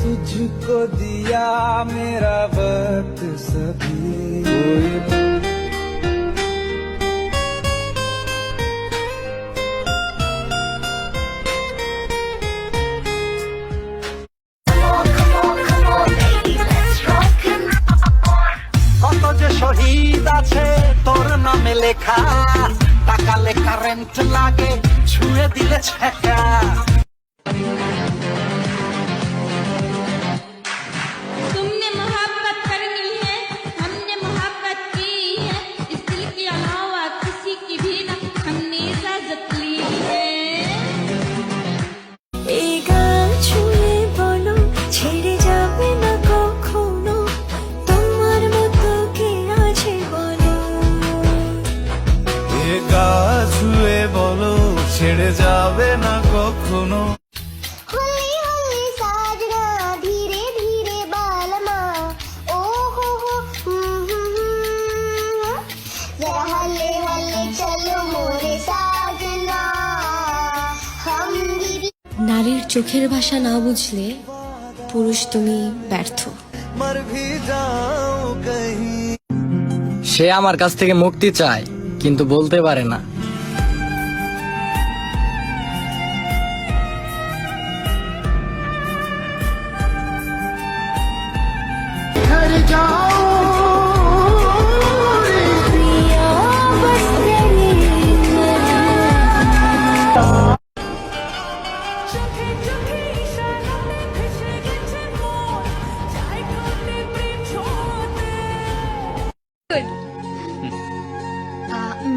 तुझको दिया मेरा वक्त सभी कोई কত যে শহীদ আছে তোর নামে লেখা, টাকালে কারেন্ট লাগে ছুঁয়ে দিলে ছেঁকা। तुमने मोहब्बत करनी है, हमने मोहब्बत की है, इस दिल के अलावा किसी की भी ना हमने इजाजत ली है। এই গান শুনে বলো ছেড়ে যাবে না কখনো, তোমার মতো কে আছে বলো। এ গা ছুঁয়ে বলো ছেড়ে যাবে না কখনো। होली होली साजना धीरे धीरे बालमा, ओ हो जरा हल्ले हल्ले चलो मोरे साजना हम दीदी। নারীর চোখের ভাষা না বুঝলে পুরুষ তুমি ব্যর্থ। मर भी जाऊं कहीं। সে আমার কাছ থেকে মুক্তি চায় কিন্তু বলতে পারে না।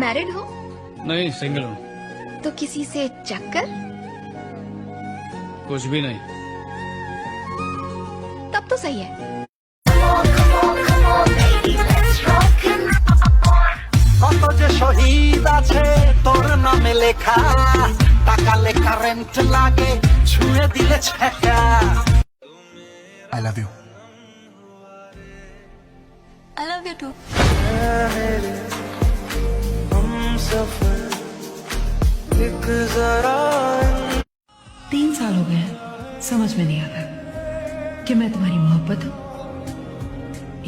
मैरिड हो नहीं, सिंगल हूँ। तो किसी से चक्कर? कुछ भी नहीं। तब तो सही है। কত যে শহীদ আছে তোর নামে লেখা, টাকালে কারেন্ট লাগে ছুঁয়ে দিলে ছেঁকা। I love you. I love you too. हम सफर एक जरा 3 साल हो गए हैं, समझ में नहीं आता कि मैं तुम्हारी मोहब्बत हूँ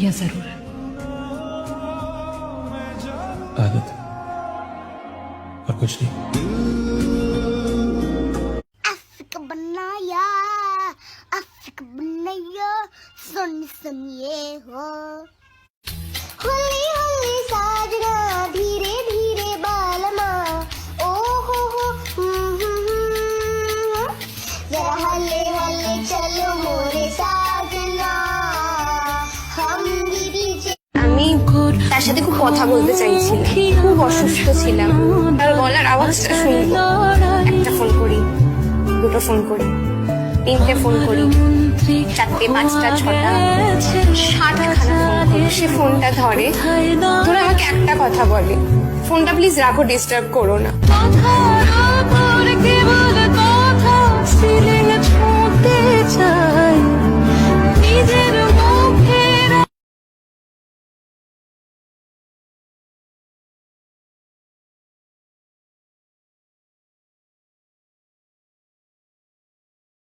या जरूरत। आदत और कुछ नहीं। अफ्रीका बनाया, अफ्रीका बनाया, सुनिए हो। होली होली साजना धीरे धीरे बालमा, ओ हो जरा हल्ले हल्ले चलो मोरे साजना हम दीदी। আমি তার সাথে খুব কথা বলতে চাইছিলাম, খুব অসুস্থ ছিলাম, তার গলার আওয়াজটা শুনবো। একটা ফোন করি, দুটো ফোন করি, 3টে ফোন করি, 4টে, 5টা, 6টা, 60খানা ফোন করি। সে ফোনটা ধরে আমাকে একটা কথা বলে, ফোনটা প্লিজ রাখো, ডিস্টার্ব করো না। কথা